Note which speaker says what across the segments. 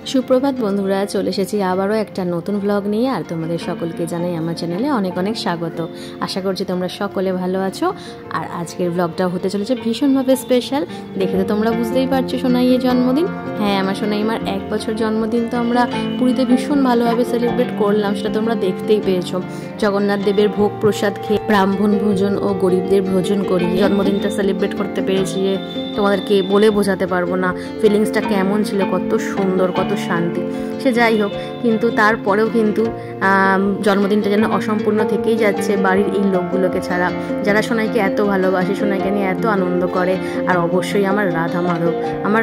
Speaker 1: সুপ্রভাত বন্ধুরা, চলে এসেছি আবারও একটা নতুন ব্লগ নিয়ে। আর তোমাদের সকলকে জানাই আমার চ্যানেলে অনেক অনেক স্বাগত। আশা করছি তোমরা সকলে ভালো আছো। আর আজকের ব্লগটা হতে চলেছে ভীষণভাবে স্পেশাল। দেখে তো তোমরা বুঝতেই পারছো সোনাইয়ের জন্মদিন। হ্যাঁ, আমার সোনাইমার 1 বছর জন্মদিন তো আমরা পুরীতে ভীষণ ভালোভাবে সেলিব্রেট করলাম, সেটা তোমরা দেখতেই পেয়েছো। জগন্নাথ দেবের ভোগ প্রসাদ খেয়ে ব্রাহ্মণ ভোজন ও গরিবদের ভোজন করি জন্মদিনটা সেলিব্রেট করতে পেরেছি। যে তোমাদেরকে বলে বোঝাতে পারবো না ফিলিংসটা কেমন ছিল, কত সুন্দর, কত শান্তি। সে যাই হোক, কিন্তু তারপরেও কিন্তু জন্মদিনটা যেন অসম্পূর্ণ থেকেই যাচ্ছে বাড়ির এই লোকগুলোকে ছাড়া, যারা সোনাইকে এত ভালোবাসে, সোনাইকে নিয়ে এত আনন্দ করে। আর অবশ্যই আমার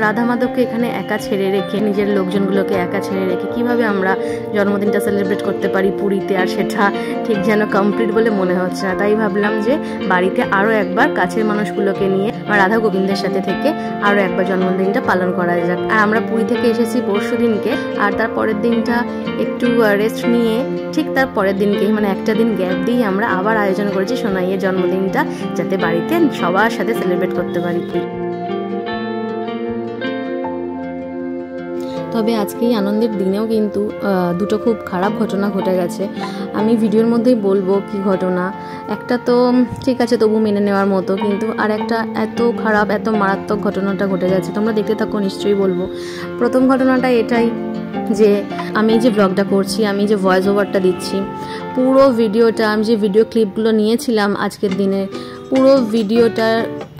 Speaker 1: রাধা মাধবকে এখানে একা ছেড়ে রেখে, নিজের লোকজনগুলোকে একা ছেড়ে রেখে কিভাবে আমরা জন্মদিনটা সেলিব্রেট করতে পারি পুরীতে, আর সেটা ঠিক যেন কমপ্লিট বলে মনে হচ্ছে না। তাই ভাবলাম যে বাড়িতে আরও একবার কাছের মানুষগুলোকে নিয়ে রাধা গোবিন্দের সাথে থেকে আরও একবার জন্মদিনটা পালন করা যাক। আর আমরা পুরী থেকে এসেছি পরশু দিনকে, আর তার পরের দিনটা একটু রেস্ট নিয়ে ঠিক তার পরের দিনকেই, মানে একটা দিন গ্যাপ দিয়ে আমরা আবার আয়োজন করেছি সোনাইয়ের জন্মদিনটা, যাতে বাড়িতে সবার সাথে সেলিব্রেট করতে পারি। তবে আজকে এই আনন্দের দিনেও কিন্তু দুটো খুব খারাপ ঘটনা ঘটে গেছে। আমি ভিডিওর মধ্যেই বলবো কি ঘটনা। একটা তো ঠিক আছে, তবু মেনে নেওয়ার মতো, কিন্তু আর একটা এত খারাপ, এত মারাত্মক ঘটনাটা ঘটে গেছে। তোমরা দেখতে থাকো, নিশ্চয়ই বলবো। প্রথম ঘটনাটা এটাই যে আমি যে ব্লগটা করছি, আমি যে ভয়েস ওভারটা দিচ্ছি, পুরো ভিডিওটা, আমি যে ভিডিও ক্লিপগুলো নিয়েছিলাম আজকের দিনে, পুরো ভিডিওটার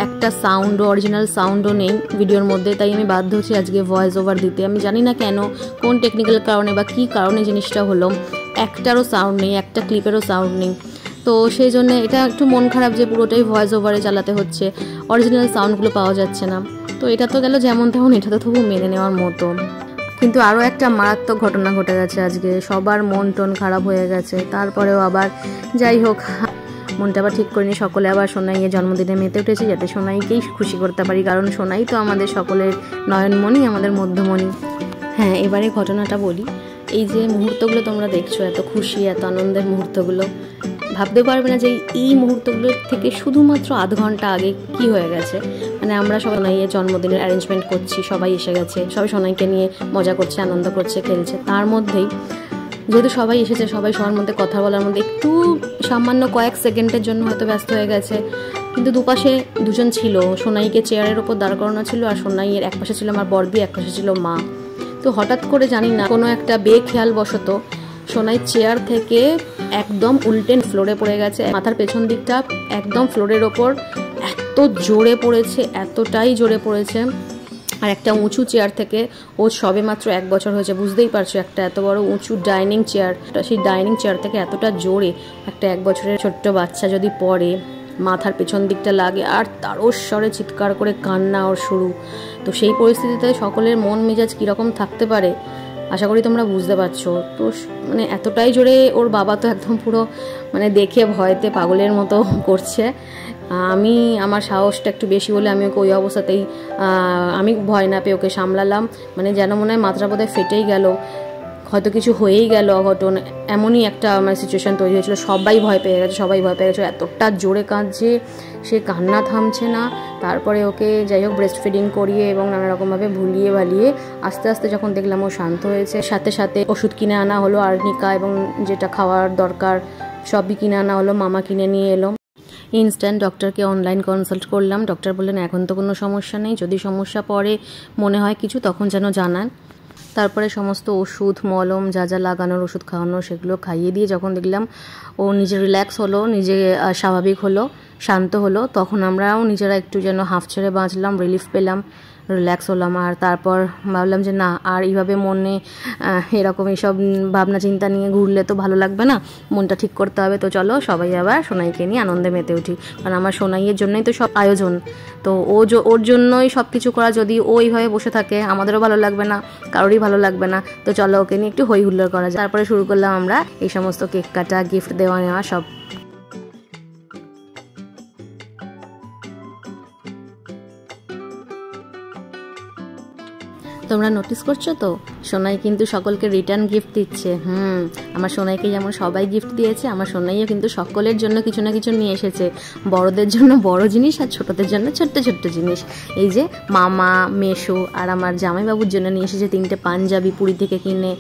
Speaker 1: একটা সাউন্ডও, অরিজিনাল সাউন্ডও নেই ভিডিওর মধ্যে। তাই আমি বাধ্য হচ্ছি আজকে ভয়েস ওভার দিতে। আমি জানি না কেন, কোন টেকনিক্যাল কারণে বা কী কারণে জিনিসটা হলো, একটারও সাউন্ড নেই, একটা ক্লিপেরও সাউন্ড নেই। তো সেই জন্য এটা একটু মন খারাপ যে পুরোটাই ভয়েস ওভারে চালাতে হচ্ছে, অরিজিনাল সাউন্ডগুলো পাওয়া যাচ্ছে না। তো এটা তো গেল যেমন তেমন, এটা তো তবু মেনে নেওয়ার মতো। কিন্তু আরও একটা মারাত্মক ঘটনা ঘটে গেছে আজকে, সবার মন টন খারাপ হয়ে গেছে। তারপরেও আবার যাই হোক, মনটা আবার ঠিক করিনি, সকলে আবার সোনাইয়ের জন্মদিনে মেতে উঠেছি, যাতে সোনাইকেই খুশি করতে পারি, কারণ সোনাই তো আমাদের সকলের নয়নমণি, আমাদের মধ্যমণি। হ্যাঁ, এবারে ঘটনাটা বলি। এই যে মুহূর্তগুলো তোমরা দেখছো, এত খুশি, এত আনন্দের মুহূর্তগুলো, ভাবতে পারবে না যে এই মুহূর্তগুলোর থেকে শুধুমাত্র আধ ঘন্টা আগে কি হয়ে গেছে। মানে আমরা সবাই সোনাইয়ের জন্মদিনের অ্যারেঞ্জমেন্ট করছি, সবাই এসে গেছে, সবাই সোনাইকে নিয়ে মজা করছে, আনন্দ করছে, খেলছে। তার মধ্যেই যেহেতু সবাই এসেছে, সবাই সবার মধ্যে কথা বলার মধ্যে একটু সামান্য কয়েক সেকেন্ডের জন্য হয়তো ব্যস্ত হয়ে গেছে। কিন্তু দুপাশে দুজন ছিল, সোনাইকে চেয়ারের ওপর দাঁড় করানো ছিল, আর সোনাইয়ের এক পাশে ছিল আমার বড়দি, এক পাশে ছিল মা। তো হঠাৎ করে জানি না, কোনো একটা বেখেয়াল বশত সোনাই চেয়ার থেকে একদম উল্টে ফ্লোরে পড়ে গেছে। মাথার পেছন দিকটা একদম ফ্লোরের ওপর এত জোরে পড়েছে, এতটাই জোরে পড়েছে। আর একটা উঁচু চেয়ার থেকে, ও সবে মাত্র 1 বছর হয়েছে, বুঝতেই পারছো, একটা এত বড় উঁচু ডাইনিং চেয়ার, সেই ডাইনিং চেয়ার থেকে এতটা জোরে একটা 1 বছরের ছোট্ট বাচ্চা যদি পড়ে, মাথার পেছন দিকটা লাগে, আর তারস্বরে চিৎকার করে কান্না ওর শুরু। তো সেই পরিস্থিতিতে সকলের মন মেজাজ কীরকম থাকতে পারে আশা করি তোমরা বুঝতে পারছো। তো মানে এতটাই জোরে, ওর বাবা তো একদম পুরো মানে দেখে ভয়তে পাগলের মতো করছে। আমি আমার সাহসটা একটু বেশি বলে আমি ওকে ওই অবস্থাতেই, আমি ভয় না পেয়ে ওকে সামলালাম। মানে যেন মনে হয় মাথাটা বোধহয় ফেটেই গেল, হয়তো কিছু হয়েই গেল অঘটন, এমনই একটা আমার সিচুয়েশান তৈরি হয়েছিল। সবাই ভয় পেয়ে গেছে, এতটা জোরে কাঁদছে, সে কান্না থামছে না। তারপরে ওকে যাই হোক ব্রেস্ট ফিডিং করিয়ে এবং নানা রকমভাবে ভুলিয়ে ভালিয়ে আস্তে আস্তে যখন দেখলাম ও শান্ত হয়েছে, সাথে সাথে ওষুধ কিনে আনা হলো, আর্নিকা এবং যেটা খাওয়ার দরকার সবই কিনে আনা হলো, মামা কিনে নিয়ে এলো। ইনস্ট্যান্ট ডক্টরকে অনলাইন কনসাল্ট করলাম। ডক্টর বললেন এখন তো কোনো সমস্যা নেই, যদি সমস্যা পড়ে মনে হয় কিছু, তখন যেন জানান। তারপরে সমস্ত ওষুধ, মলম, যা যা লাগানোর, ওষুধ খাওয়ানোর, সেগুলো খাইয়ে দিয়ে যখন দেখলাম ও নিজে রিল্যাক্স হলো, নিজে স্বাভাবিক হলো, শান্ত হলো, তখন আমরাও নিজেরা একটু যেন হাঁফ ছেড়ে বাঁচলাম, রিলিফ পেলাম, রিল্যাক্স হলাম। আর তারপর ভাবলাম যে না, আর এইভাবে মনে এরকম এইসব ভাবনা চিন্তা নিয়ে ঘুরলে তো ভালো লাগবে না, মনটা ঠিক করতে হবে। তো চলো সবাই আবার সোনাইকে নিয়ে আনন্দে মেতে উঠি, কারণ আমার সোনাইয়ের জন্যই তো সব আয়োজন। তো ওর জন্যই সব কিছু করা, যদি ও এইভাবে বসে থাকে আমাদেরও ভালো লাগবে না, কারোরই ভালো লাগবে না। তো চলো ওকে নিয়ে একটু হই হুল্লোড় করা যায়। তারপরে শুরু করলাম আমরা এই সমস্ত কেক কাটা, গিফট দেওয়া নেওয়া সব। তোমরা নোটিস করছো তো, সোনাই কিন্তু সকলকে রিটার্ন গিফট দিচ্ছে। আমার সোনাইকে যেমন সবাই গিফট দিয়েছে, আমার সোনাইও কিন্তু সকলের জন্য কিছু না কিছু নিয়ে এসেছে। বড়দের জন্য বড় জিনিস আর ছোটদের জন্য ছোট্ট ছোট্ট জিনিস। এই যে মামা, মেশো আর আমার জামাইবাবুর জন্য নিয়ে এসেছে 3টে পাঞ্জাবি পুরী থেকে কিনে,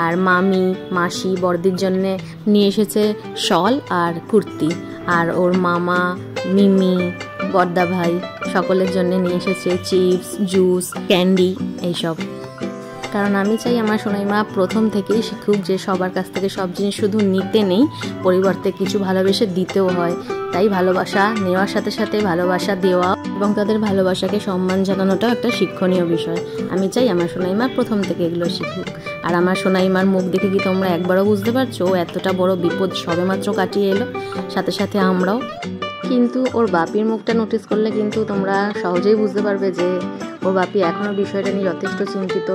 Speaker 1: আর মামি, মাসি বড়দের জন্য নিয়ে এসেছে শল আর কুর্তি, আর ওর মামা, মিমি, বড়দা ভাই সকলের জন্য নিয়ে এসেছে চিপস, জুস, ক্যান্ডি এইসব। কারণ আমি চাই আমার সোনাইমা প্রথম থেকেই শিখুক যে সবার কাছ থেকে সব জিনিস শুধু নিতে নেই, পরিবর্তে কিছু ভালোবেসে দিতেও হয়। তাই ভালোবাসা নেওয়ার সাথে সাথে ভালোবাসা দেওয়া এবং তাদের ভালোবাসাকে সম্মান জানানোটাও একটা শিক্ষণীয় বিষয়। আমি চাই আমার সোনাইমা প্রথম থেকে এগুলো শিখুক। আর আমার সোনাইমার মুখ দেখে কি তোমরা একবারও বুঝতে পারছো ও এতটা বড় বিপদ সবেমাত্র কাটিয়ে এলো, সাথে সাথে আমরাও। কিন্তু ওর বাপির মুখটা নোটিস করলে কিন্তু তোমরা সহজেই বুঝতে পারবে যে ওর বাপি এখনও বিষয়টা নিয়ে যথেষ্ট চিন্তিত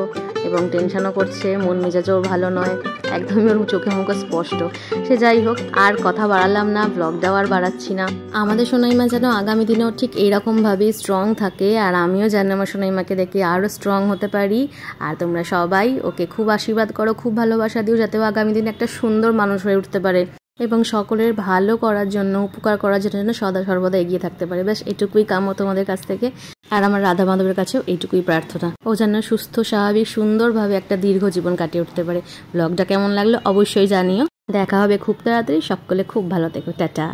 Speaker 1: এবং টেনশনও করছে, মন মেজাজও ভালো নয়, একদমই ওর চোখে মুখে স্পষ্ট। সে যাই হোক, আর কথা বাড়ালাম না, ব্লগটাও আর বাড়াচ্ছি না। আমাদের সোনাইমা যেন আগামী দিনেও ঠিক এইরকমভাবেই স্ট্রং থাকে, আর আমিও যেন আমার সোনাইমাকে দেখে আরও স্ট্রং হতে পারি। আর তোমরা সবাই ওকে খুব আশীর্বাদ করো, খুব ভালোবাসা দিও, যাতে ও আগামী দিনে একটা সুন্দর মানুষ হয়ে উঠতে পারে এবং সকলের ভালো করার জন্য, উপকার করার জন্য সদা সর্বদা এগিয়ে থাকতে পারে। ব্যাস এটুকুই কাম্য তোমাদের কাছ থেকে। আর আমার রাধা মাধবের কাছেও এইটুকুই প্রার্থনা, ও যেন সুস্থ, স্বাভাবিক, সুন্দরভাবে একটা দীর্ঘ জীবন কাটিয়ে উঠতে পারে। ব্লগটা কেমন লাগলো অবশ্যই জানিও। দেখা হবে খুব তাড়াতাড়ি। সকলে খুব ভালো থেকো। টাটা।